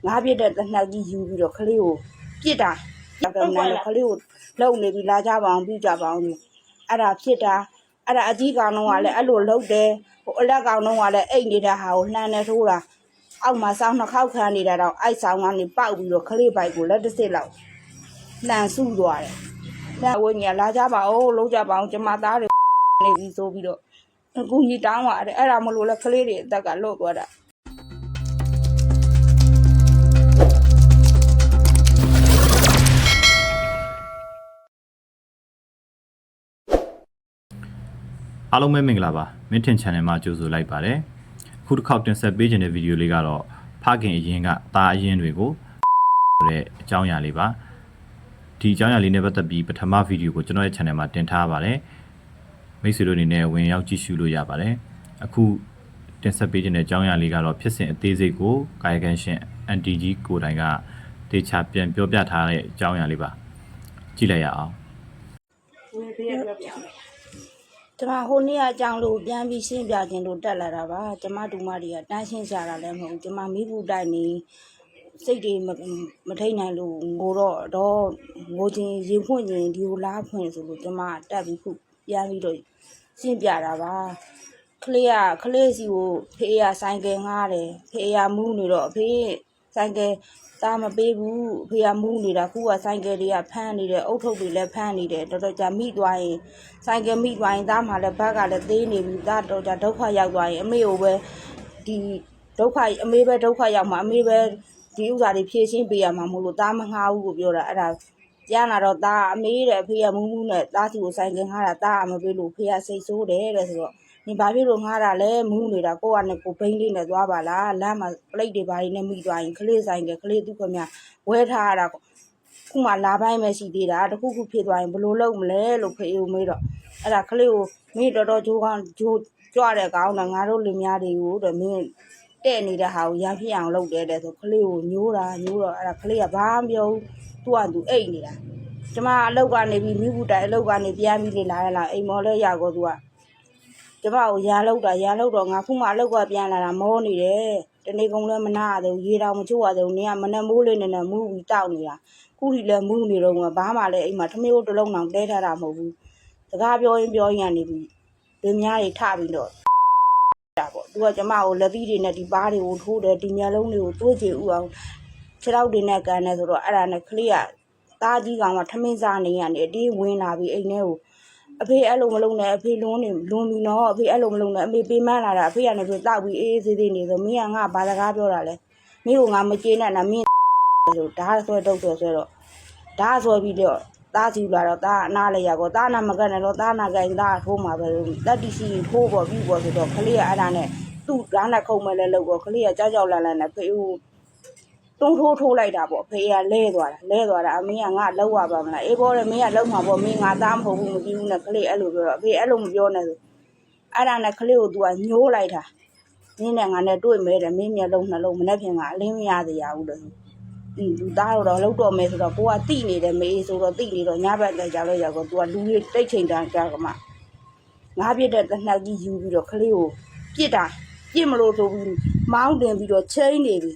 ငါးပြစ်တဲ့တနက်ကြီးယူပြီးတော့ခလေးကိုပြစ်တာကြောက်တယ်နိုင်လို့ခလေးကိုလှုပ်နေပြီးလာကြပါအောင်ပြကြပါအောင်အဲ့ဒါဖြစ်တာအဲ့ဒါအကြီးကောင်တော့ကလည်းအဲ့လိုလှုပ်တယ်ဟိုအလက်ကောင်တော့ကလည်းအိတ်နေတဲ့ဟာကိုလှမ်းနေထိုးတာအောက်မှာစောင်းနှစ်ခေါက်ခံနေတာတော့အိုက်ဆောင်ကနေပေါက်ပြီးတော့ခလေးပိုက်ကိုလက်တစ်စစ်လောက်လှန်စုသွားတယ်။ဝင်းကြီးလာကြပါဦးလုံးကြပါအောင်ကျမသားတွေနေပြီးဆိုပြီးတော့အခုကြီးတောင်းပါတယ်အဲ့ဒါမလို့လဲကလေးတွေအသက်ကလွတ်သွားတာအားလုံးပဲမင်္ဂလာပါမင်းထင် channel မှာကြိုဆိုလိုက်ပါတယ်အခုတစ်ခေါက်တင်ဆက်ပေးခြင်းတဲ့ဗီဒီယိုလေးကတော့ဖခင်အရင်ကသားအရင်တွေကိုတဲ့အကြောင်းအရာလေးပါဒီအကြောင်းအရာလေးနဲ့ပတ်သက်ပြီးပထမဗီဒီယိုကိုကျွန်တော်ရဲ့ channel မှာတင်ထားပါတယ်မိတ်ဆွေတို့အနေနဲ့ဝင်ရောက်ကြည့်ရှုလို့ရပါတယ်အခုတင်ဆက်ပေးခြင်းတဲ့အကြောင်းအရာလေးကတော့ဖြစ်စဉ်အသေးစိတ်ကိုကာယကံရှင်အန်တီကြီးကိုတိုင်ကတေချာပြန်ပြောပြထားတဲ့အကြောင်းအရာလေးပါကြည့်လိုက်ရအောင်ကျမဟိုနေ့အကြောင်းလို့ပြန်ပြီးရှင်းပြခြင်းလို့တက်လာတာပါကျမဒူမတွေကတန်းရှင်းကြတာလည်းမဟုတ်ကျမမိဘူးတိုင်နေစိတ်တွေမထိတ်နိုင်လို့ငိုတော့ငိုခြင်းရင်ဖွင့်ခြင်းဒီကိုလားဖွင့်ဆိုလို့ကျမတက်ပြီးခုပြန်ပြီးတော့ရှင်းပြတာပါကလေးစီကိုဖေးရဆိုင်ကယ်ငှားတယ်ဖေးရမူးနေတော့ဖေးဆိုင်ကယ်သားမပေးဘူးဖေးရမူးနေတာခုကဆိုင်ကယ်တွေကဖမ်းနေတယ်အုတ်ထုပ်တွေလည်းဖမ်းနေတယ်တော်တော်ကြာမိသွားရင်ဆိုင်ကယ်မိသွားရင်သားမှလည်းဘက်ကလည်းသေးနေပြီသားတော်ကြာဒုက္ခရောက်သွားရင်အမေကိုပဲဒီဒုက္ခအမေပဲဒုက္ခရောက်မှာအမေပဲဒီဥစ္စာတွေဖြည့်ရှင်းပေးရမှာမလို့သားမငှားဘူးကိုပြောတာအဲ့ဒါပြန်လာတော့သားအမေတဲ့ဖေးရမူးနဲ့သားစီကိုဆိုင်ကယ်ငှားတာသားအမပေးလို့ဖေးရစိတ်ဆိုးတယ်တဲ့ဆိုတော့你ဘာဖြစ်လို့ငှားတာလဲမူးနေတာကိုကနဲ့ကိုဘိန်းလေးနဲ့သွားပါလားလမ်းမှာပလိတ်တွေဘာတွေနဲ့မိသွားရင်ကလေးဆိုင်ကကလေးသူ့ခင်ဗျဝဲထားရတာခုမှလာပိုင်းပဲရှိသေးတာတခုခုဖြစ်သွားရင်ဘယ်လိုလုပ်မလဲလို့ဖေးဦးမေးတော့အဲ့ဒါကလေးကိုမင်းတော်ဂျိုးကြွတဲ့ကောင်နဲ့ငါတို့လင်မယားတွေကိုတဲ့မင်းတဲ့နေတဲ့ဟာကိုရဖြစ်အောင်လုပ်တယ်တဲ့ဆိုကလေးကိုညိုးတော့အဲ့ဒါကလေးကဘာမပြောဘူးသူ့ကသူအိတ်နေတာကျမအလောက်ကနေပြီးမိဘူးတိုင်အလောက်ကနေပြန်ပြီးလေလာရလားအိမ်မော်လဲရကောသူကကျမကိုရာလောက်တော့ငါခုမှအလောက်ကပြန်လာတာမောနေတယ်တနေ့ကုန်လည်းမနာရသေးဘူးရေတောင်မချို့ရသေးဘူးနင်ကမနဲ့မိုးလေးနဲ့မူးပြီးတောက်နေတာခုထိလည်းမူးနေတော့ဘာမှလည်းအိမ်မှာထမင်းတစ်လုံးတောင်တဲထားတာမဟုတ်ဘူးစကားပြောရင်ကနေပြီးလင်မယားတွေထပြီးတော့တာပေါ့သူကကျမကိုလက်သီးတွေနဲ့ဒီပါးတွေကိုထိုးတယ်ဒီမျက်လုံးတွေကိုတွေးကြည့်ဥအောင်ခြေထောက်တွေနဲ့ကန်တယ်ဆိုတော့အဲ့ဒါနဲ့ကလေးကသားကြီးကောင်ကထမင်းစားနေရတယ်အတေးဝင်လာပြီးအိမ်ထဲကိုအဖေအဲ့လိုမလုံးနဲ့အဖေလွန်ပြီနော်အဖေအဲ့လိုမလုံးနဲ့အမေပေးမန်းလာတာအဖေကနေပြီးတောက်ပြီးအေးသေးနေဆိုမင်းကငါဘာစကားပြောတာလဲမင်းကငါမကျေနပ်နဲ့မင်းဆိုဓာတ်ဆွဲတော့ဆွဲတော့ဓာတ်ဆွဲပြီးတော့သားစီလာတော့သားအနားလေးရကောသားနာမကနဲ့တော့သားနာကင်သားထိုးမှာပဲလက်တီစီထိုးပေါ်ပြီးပေါ်ဆိုတော့ကလေးကအဲ့ဒါနဲ့သူ့ဓာတ်နဲ့ခုံမဲ့လဲလို့ကောကလေးကကြောက်လန့်နဲ့ဖေဦးတွန်းထိုးလိုက်တာပေါ့ဖေးကလဲသွားတာအမေကငါလောက်ရပါမလားအေးပေါ်တယ်မင်းကလောက်မှာပေါ့မင်းငါသားမဟုတ်ဘူးမကြည့်ဘူးနဲ့ကလေးအဲ့လိုပြောတော့အဖေအဲ့လိုမပြောနဲ့ဆိုအဲ့ဒါနဲ့ကလေးကို तू ကညိုးလိုက်တာမင်းနဲ့ငါနဲ့တွေ့မဲတယ်မင်းမျက်လုံးနှလုံးမနဲ့ဖြင်ကအလင်းမရသေးရဘူးလို့သူသားတော့လောက်တော့မဲဆိုတော့ကိုကတိနေတယ်မေးဆိုတော့တိနေတော့ညဘက်တက်ကြလို့ရောက်တော့ तू ကလူကြီးတိတ်ချိန်တန်းကြကမှငါပြစ်တဲ့တနက်ကြီးယူပြီးတော့ကလေးကိုပြစ်မလို့ဆိုပြီးမောင်းတင်ပြီးတော့ချိန်နေပြီ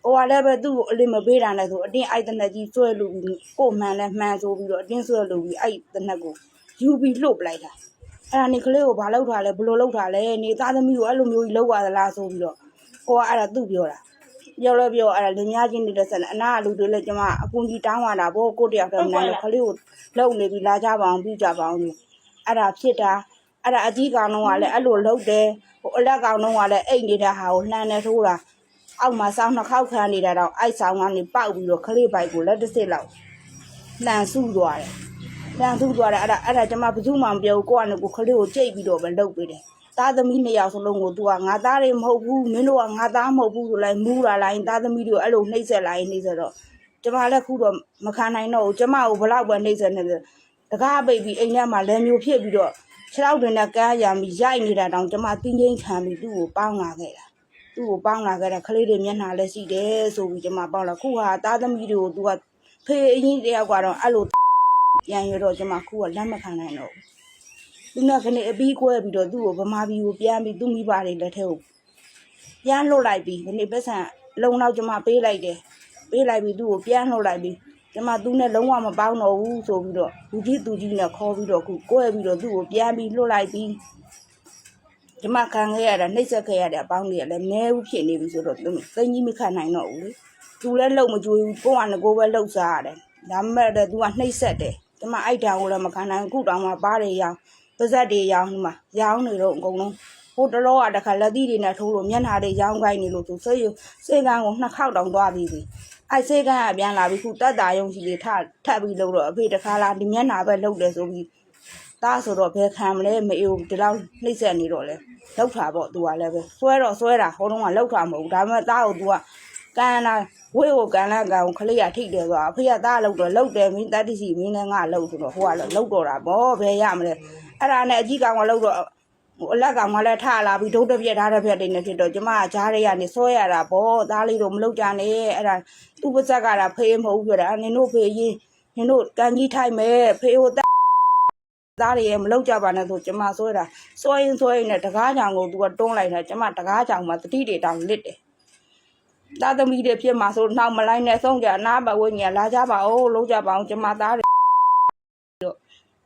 ဟိုကလည်းပဲသူ့ကိုအလင်းမပေးတာနဲ့ဆိုအတင်းအိုက်တနက်ကြီးဆွဲလို့ကိုမှန်လဲမှန်ဆိုပြီးတော့အတင်းဆွဲလို့ပြီးအိုက်တနက်ကိုယူပြီးလှုပ်ပလိုက်တာအဲ့ဒါနေကလေးကိုဘာလုပ်ထားလဲဘလို့လုပ်ထားလဲနေသားသမီးကိုအဲ့လိုမျိုးကြီးလုပ်ရသလားဆိုပြီးတော့ကိုကအဲ့ဒါသူ့ပြောတာပြောအဲ့ဒါလင်မယားချင်းနေတဲ့ဆက်အနာအလူတွေလည်းကျမအကူကြီးတောင်းရတာဗောကိုတယောက်တည်းမနိုင်လို့ကလေးကိုလှုပ်နေပြီးလာကြပါအောင်ပြကြပါအောင်အဲ့ဒါဖြစ်တာအဲ့ဒါအကြီးကောင်တော့ကလည်းအဲ့လိုလှုပ်တယ်ဟိုအလက်ကောင်တော့ကလည်းအိတ်နေတဲ့ဟာကိုလှမ်းနေထိုးတာအောက်မှာစောင်းနှစ်ခေါက်ခံနေတာတော့အိုက်ဆောင်ကနေပေါက်ပြီးတော့ခလေးပိုက်ကိုလက်တစ်စစ်လောက်လှန်စုသွားတယ်အဲ့ဒါကျမဘယ်သူမှမပြောဘူးကိုကလည်းကိုခလေးကိုကြိတ်ပြီးတော့ပဲလှုပ်ပေးတယ်သားသမီးနှစ်ယောက်စလုံးကို तू ကငါသားတွေမဟုတ်ဘူးမင်းတို့ကငါသားမဟုတ်ဘူးဆိုလိုက်မူးလာလိုက်သားသမီးတွေကိုအဲ့လိုနှိမ့်ဆက်လိုက်နှိမ့်ဆက်တော့ကျမလည်းခုတော့မခံနိုင်တော့ဘူးကျမကိုဘလောက်ပဲနှိမ့်ဆက်နေတယ်တကားပိတ်ပြီးအိမ်ထဲမှာလက်မျိုးဖြစ်ပြီးတော့ခြေထောက်တွေနဲ့ကမ်းရံပြီးရိုက်နေတာတောင်ကျမတင်းချင်းခံပြီးသူ့ကိုပေါင်းလာခဲ့တာကလေးတွေမျက်နှာလည်းရှိတယ်ဆိုပြီးကျမပေါင်းလာခုဟာသားသမီးတွေကို तू ကဖေးအရင်တယောက်ကတော့အဲ့လိုပြန်ရတော့ကျမခုကလက်မခံနိုင်တော့ဘူးသူနဲ့ခဏအပြီးကွဲပြီးတော့သူ့ကိုဗမာပြည်ကိုပြန်ပြီးသူ့မိဘတွေလက်ထဲကိုပြန်လွတ်လိုက်ပြီးခဏပတ်စံ လုံတော့ကျမပေးလိုက်တယ်ပေးလိုက်ပြီးသူ့ကိုပြန်လှုပ်လိုက်ပြီးကျမသူ့နဲ့လုံးဝမပေါင်းတော့ဘူးဆိုပြီးတော့လူကြီးနဲ့ခေါ်ပြီးတော့ကိုယ်ပြီးတော့သူ့ကိုပြန်ပြီးလှုပ်လိုက်ပြီးကျမခံခဲ့ရတာနှိမ့်ဆက်ခဲ့ရတဲ့အပေါင်းတွေကလည်းမဲဦးဖြစ်နေပြီဆိုတော့သိကြီးမခံနိုင်တော့ဘူးလေသူလည်းလုံမကြွေးဘူးကိုကငကိုပဲလှုပ်စားရတယ်ဒါမှမဟုတ်သူကနှိမ့်ဆက်တယ်ကျမအိုက်တောင်ကိုလည်းမခံနိုင်အခုတောင်မှပါးတွေရောင်ပါဇက်တွေရောင်ဒီမှာရောင်းနေတော့အကုန်လုံးဟိုတလောကတခါလက်သီးတွေနဲ့ထိုးလို့မျက်နှာတွေရောင်းခိုင်းနေလို့သူစေကန်းကို2ခေါက်တောင်သွားပြီးပြီအဲ့စေကန်းကပြန်လာပြီးခုတက်တာယုံစီလေးထပ်ပြီးလို့တော့အဖေတခါလာဒီမျက်နှာပဲလှုပ်တယ်ဆိုပြီးသားဆိုတော့ဘယ်ခံမလဲမအေးဘူးဒီလောက်နှိမ့်ဆက်နေတော့လဲလောက်တာပေါ့သူကလည်းပဲဆွဲတာဟိုတုန်းကလောက်တာမဟုတ်ဘူးဒါပေမဲ့သားကိုသူကကန်လာဝေးကိုကန်လာကောင်ခလေးရထိတ်တယ်ဆိုတော့အဖေကသားလောက်တော့လောက်တယ်မင်းတတိစီမင်းလည်းငါလောက်ဆိုတော့ဟိုကလောက်တော့တာပေါ့ဘယ်ရမလဲအဲ့ဒါနဲ့အကြီးကောင်ကလောက်တော့အလက်ကောင်ကလည်းထလာပြီးဒုတ်တစ်ပြက်ထားတစ်ပြက်တွေနဲ့ဖြစ်တော့ကျမကကြားရရနေဆွဲရတာပေါ့သားလေးတို့မလောက်ကြနဲ့အဲ့ဒါသူ့ပါဇက်ကတာဖေးမဟုတ်ဘူးပြောတာနင်တို့ဖေးရင်နင်တို့ကန်ကြီးထိုက်မယ်ဖေးကိုသားတွေမလောက်ကြပါနဲ့ဆိုကျမဆွဲတာဆွဲရင်နဲ့တကားကြောင်ကိုသူကတွန်းလိုက်တာကျမတကားကြောင်မှာတတိတွေတောင်လစ်တယ်သားသမီးတွေဖြစ်မှာဆိုနောက်မလိုက်နဲ့ဆုံးကြနားပါဝင်းကြီးလာကြပါဦးလောက်ကြပါအောင်ကျမသားတွေတော့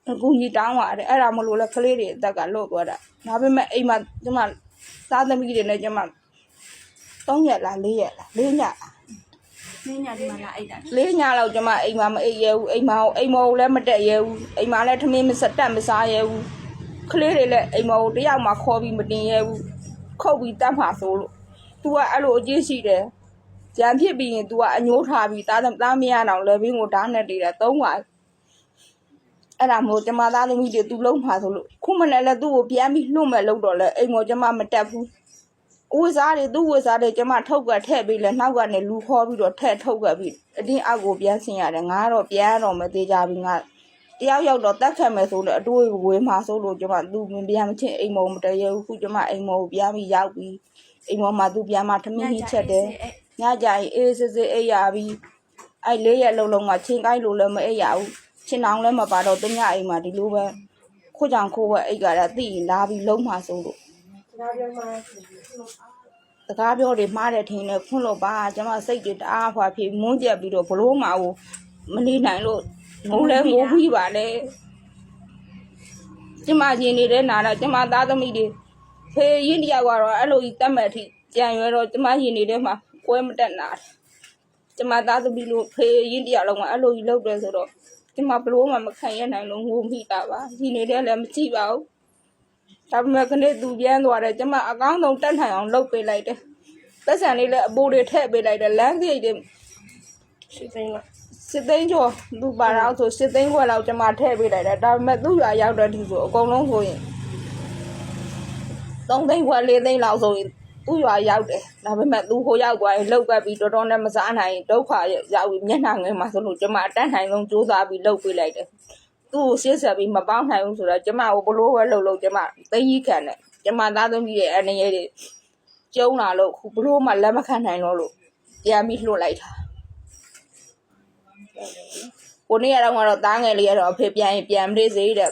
အခုကြီးတောင်းပါတယ်အဲ့ဒါမလို့လဲကလေးတွေအသက်ကလွတ်သွားတာဒါပေမဲ့အိမ်မှာကျမသားသမီးတွေနဲ့ကျမ3ရက်လား4ရက်လား4ညလေးညဒီမှာလာအိတ်တာ4ညလောက်ကျမအိမ်မှာမအိပ်ရဘူးအိမ်မောလည်းမတက်ရဘူးအိမ်မှာလည်းထမင်းမစားရဘူးကလေးတွေလည်းအိမ်မောတယောက်မှခေါ်ပြီးမတင်ရဘူးခုတ်ပြီးတတ်မှာဆိုလို့ तू ကအဲ့လိုအကျဉ်းရှိတယ်ကြံဖြစ်ပြီးရင် तू ကအညိုးထားပြီးသားမရအောင်လည်းဘင်းကိုဓာတ်နဲ့တေးတာ3ပါအဲ့ဒါမို့ကျမသားသမီးတွေ तू လုံးမှာဆိုလို့ခုမနဲ့လည်းသူ့ကိုပြန်ပြီးလှုပ်မဲ့လို့တော့လဲအိမ်မောကျမမတက်ဘူးဝိစားတွေသူ့ဝိစားတွေကျမထုတ်ကထည့်ပြီးလဲနောက်ကနေလူခေါ်ပြီးတော့ထည့်ထုတ်ကပြီးအတင်းအောက်ကိုပြန်ဆင်ရတယ်ငါတော့ပြန်တော့မသေးကြဘူးငါတယောက်တော့တက်ခတ်မယ်ဆိုလို့အတွေးဝေးမှာဆိုလို့ကျမသူ့ပြန်မချင်းအိမ်မောမတရဘူးခုကျမအိမ်မောကိုပြန်ပြီးရောက်ပြီးအိမ်မောမှာသူ့ပြန်မှထမင်းကြီးချက်တယ်ညကြရင်အေးစစ်အိပ်ရပြီးအဲ့4ရက်လုံးမှာချင်းကိုင်းလို့လည်းမအိပ်ရဘူးချင်းအောင်လည်းမပါတော့တညအိမ်မှာဒီလိုပဲခိုးကြောင်ခိုးပဲအိတ်ကလည်းသိလာပြီးလုံးမှာဆိုလို့စကားပြောတွေမှားတယ်ထင်တယ်ခွန်းလို့ပါကျမစိတ်တွေတအားဖွာဖြစ်မွန်းကျက်ပြီးတော့ဘလို့မှာကိုမနေနိုင်လို့ငိုလဲငိုပြီးပါလေကျမရင်နေတဲ့နာတော့ကျမသားသမီးတွေဖေးရင်တယောက်ကတော့အဲ့လိုကြီးတတ်မဲ့အထိကြံရွယ်တော့ကျမရင်နေတဲ့မှာကွဲမတက်နာကျမသားသမီးလို့ဖေးရင်တယောက်လုံးကအဲ့လိုကြီးလုပ်တယ်ဆိုတော့ကျမဘလို့မှမခံရနိုင်လို့ငိုမိတာပါရင်နေတဲ့လည်းမကြည့်ပါဘူးဒါပေမဲ့ခဏသူပြန်သွားတယ်ကျမအကောင်းဆုံးတက်နိုင်အောင်လုပ်ပေးလိုက်တယ်သက်ဆန်လေးလည်းအပိုးတွေထည့်ပေးလိုက်တယ်လမ်းစိတ်တွေစစ်သိန်းကျော်သူပါတော့ဆိုစစ်သိန်းခွက်လောက်ကျမထည့်ပေးလိုက်တယ်ဒါပေမဲ့သူ့ရွာရောက်တဲ့ဒီဆိုအကုန်လုံးဆိုရင်3သိန်းခွက်4သိန်းလောက်ဆိုရင်သူ့ရွာရောက်တယ်ဒါပေမဲ့သူဟိုရောက်သွားရင်လောက်ကပ်ပြီးတော်နဲ့မစားနိုင်ဒုက္ခရောက်ပြီးမျက်နှာငယ်မှာဆိုလို့ကျမအတန်းနိုင်ဆုံးစူးစမ်းပြီးလုပ်ပေးလိုက်တယ်သူ့ကိုရှေ့ဆက်ပြီးမပေါင်းနိုင်ဘူးဆိုတော့ကျမကိုဘလို့ပဲလှုပ်ကျမသိကြီးခံတယ်ကျမသားသမီးရဲ့အနေရည်ကျုံလာလို့ဘလို့မှလက်မခံနိုင်လို့ပြန်ပြီးလှုပ်လိုက်တာကိုနေ့ကတော့သားငယ်လေးကတော့အဖေပြန်မလေးစေးတဲ့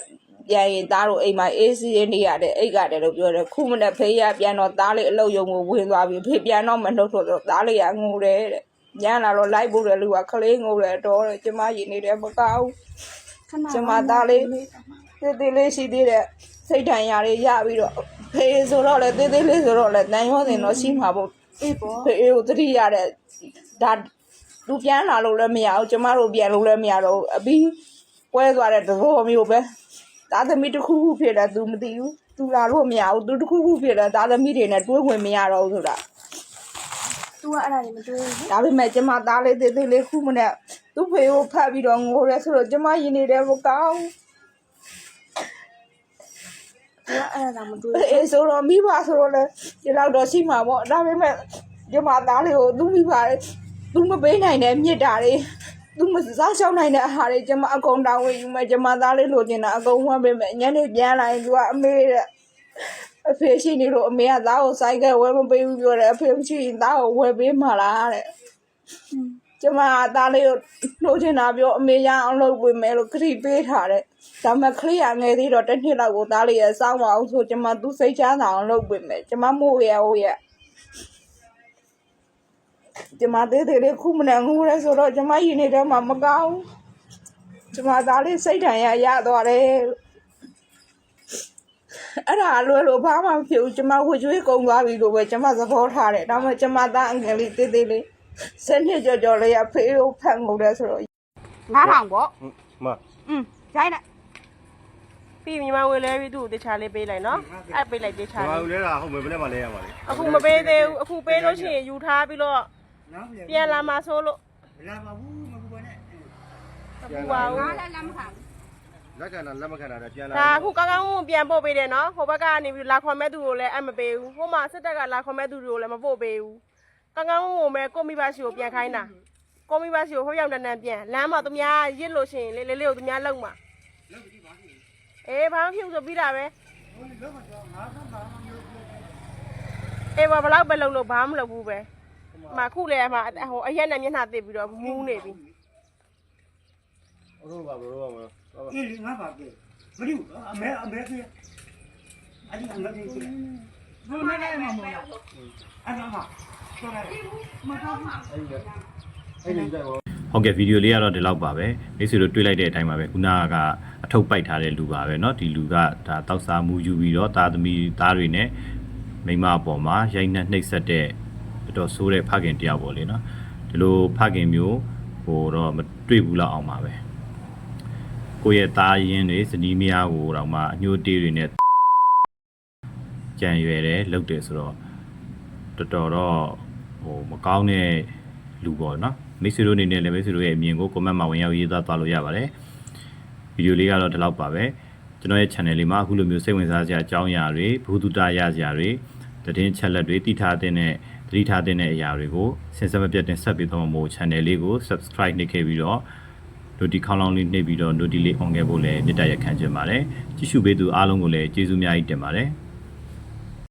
ပြန်ရင်သားတို့အိမ်မှာအေးစီးနေရတယ်အိတ်ကတယ်လို့ပြောတယ်ခုမနဲ့ဖေးရပြန်တော့သားလေးအလုတ်ယုံကိုဝင်သွားပြီဖေးပြန်တော့မနှုတ်ဆိုတော့သားလေးကငိုတယ်တဲ့ညလာတော့လိုက်ဖို့တယ်လူကခလေးငိုတယ်တော့ကျမရင်နေတယ်မကောက်ကျမသားလေးသေးလေးရှိသေးတဲ့စိတ်ဓာတ်ရတွေရပြီးတော့ဖေးဆိုတော့လေသေးလေးဆိုတော့လေတန်ရောစင်တော့ရှိမှာပေါ့အေးပေါ့ဖေးကိုသတိရတဲ့ဒါလူပြန်လာလို့လည်းမရဘူးကျမတို့ပြန်လို့လည်းမရတော့အပြီးကွဲသွားတဲ့သဘောမျိုးပဲသားသမီးတစ်ခုခုဖြစ်တယ်သူမသိဘူးသူလာလို့မရဘူးသူတစ်ခုခုဖြစ်တယ်သားသမီးတွေနဲ့တွေးဝင်မရတော့ဘူးဆိုတာသူကအဲ့ဒါကြီးမတွေးဘူးဒါပေမဲ့ကျမသားလေးသေးလေးခုမနဲ့သူ့ဖေကိုဖတ်ပြီးတော့ငိုရဲဆိုတော့ကျမရင်နေတယ်မကောင်းသူကအဲ့ဒါမတွေးအေးဆိုတော့မိဘဆိုတော့လေဒီလောက်တော့ရှိမှာပေါ့ဒါပေမဲ့ကျမသားလေးကိုသူ့မိဘသူမပေးနိုင်တဲ့မြစ်တာတွေသူမစားရှောင်းနိုင်တဲ့အာဟာတွေကျမအကုန်တောင်းဝင်ယူမယ်ကျမသားလေးလိုချင်တာအကုန်ဝမ်းပေးမယ်ညနေပြန်လာရင်သူကအမေတဲ့အဖေရှိနေလို့အမေကသားကိုစိုက်ကဝဲမပေးဘူးပြောတယ်အဖေမရှိရင်သားကိုဝဲပေးမှလားတဲ့ကျမသားလေးကိုလိုချင်တာပြောအမေရအောင်လုပ်ပေးမယ်လို့ခရီးပေးထားတယ်ဒါမှခရီးရငယ်သေးတော့တစ်နှစ်လောက်ကိုသားလေးရစောင်းမအောင်ဆိုကျမသူ့စိတ်ချမ်းသာအောင်လုပ်ပေးမယ်ကျမမို့ရ ကျမသေးသေးလေးခုမနဲ့ငိုရဲဆိုတော့ကျမရင်နေတဲ့မှာမကောင်းကျမသားလေးစိတ်ထိုင်ရသွားတယ်အဲ့ဒါလွယ်လို့ဘာမှမဖြစ်ဘူးကျမဝှကျွေးကုန်သွားပြီလို့ပဲကျမသဘောထားတယ်ဒါမှကျမသားအငယ်လေးသေးသေးလေး7နှစ်ကျော်လေးရဖေးကိုဖတ်ငုံတယ်ဆိုတော့9000ပေါ့ မ ရိုင်းလိုက် ပြီးညီမဝေလဲပြီးသူ့ကိုတခြားလေးပေးလိုက်နော်အဲ့ပေးလိုက်တခြား ဘာ လေး လို့လဲတာဟုတ်မယ်ဘယ်နဲ့မှလဲရပါလေ အခုမပေးသေးဘူးအခုပေးလို့ရှိရင်ယူထားပြီးတော့ပြန်လာမှာဆိုလို့ လာပါဘူးမကူပါနဲ့ အခုပါဘူး လက်ခံတာလက်မခံတာပြန်လာ ဒါအခုကောင်းကောင်းပြန်ပို့ပေးတယ်နော်ဟိုဘက်ကနေပြီးလာခေါ်မဲ့သူကိုလည်းအမပေးဘူးဟိုမှာစစ်တပ်ကလာခေါ်မဲ့သူတွေကိုလည်းမပို့ပေးဘူးကောင်းကောင်းမဲ့ကိုမိဘရှိကိုပြန်ခိုင်းတာကိုမိဘရှိကိုဟိုရောက်တန်းပြန်လမ်းမှာသူများရစ်လို့ရှိရင်လေးလေးကိုသူများလုံမှာအေးဘာမှဖြစ်ဆိုပြီးတာပဲအေးဘာဘလောက်ပဲလုံလို့ဘာမှမလုပ်ဘူးပဲမခုလေအမဟိုအရက်နဲ့မျက်နှာတစ်ပြီးတော့မူးနေပြီ ဟုတ်ပါဘူးဟုတ်ပါဘူး အေးငါပါပဲမလို့အမေကြီးအဒီအမေကြီးဘယ်နဲ့လဲမမို့အဲ့ဒါမှဆိုရတယ်မတော်ဘူးအဲ့ဒီကြိုက်ပါ ဟုတ်ကဲ့ဗီဒီယိုလေးကတော့ဒီလောက်ပါပဲမိတ်ဆွေတို့တွေ့လိုက်တဲ့အတိုင်းပါပဲခုနကအထုပ်ပိုက်ထားတဲ့လူပါပဲเนาะဒီလူကဒါတောက်စားမှုယူပြီးတော့သားသမီးသားတွေနဲ့မိမအပေါ်မှာရိုက်နှက်နှိပ်စက်တဲ့တော်ဆိုးတဲ့ဖခင်တယောက်ပေါ့လေเนาะဒီလိုဖခင်မျိုးဟိုတော့မတွေ့ဘူးလောက်အောင်ပါပဲကိုယ့်ရဲ့သားရင်းတွေဇနီးမယားကိုတော့မှအညှို့တေးတွေနဲ့ကြံရွယ်တယ်လုပ်တယ်ဆိုတော့တော်တော်တော့ဟိုမကောင်းတဲ့လူပေါ့เนาะမိတ်ဆွေတို့အနေနဲ့လည်းမိတ်ဆွေတို့ရဲ့အမြင်ကို comment မှာဝင်ရောက်ရေးသားသွားလို့ရပါတယ်ဗီဒီယိုလေးကတော့ဒီလောက်ပါပဲကျွန်တော်ရဲ့ channel လေးမှာအခုလိုမျိုးစိတ်ဝင်စားစရာအကြောင်းအရာတွေဘုသူတရစရာတွေသတင်းချက်လက်တွေတည်ထားတဲ့အရာတွေကိုစင်စက်မပြတ်တင်ဆက်ပေးသွားမှာမို့ channel လေးကို subscribe နှိပ်ခဲ့ပြီးတော့ notification ခေါင်းလောင်းလေးနှိပ်ပြီးတော့ notification လေး on ခဲ့ဖို့လည်းမြတ်တရခံချင်ပါတယ်ကြည့်ရှုပေးသူအားလုံးကိုလည်းကျေးဇူးအများကြီးတင်ပါတယ်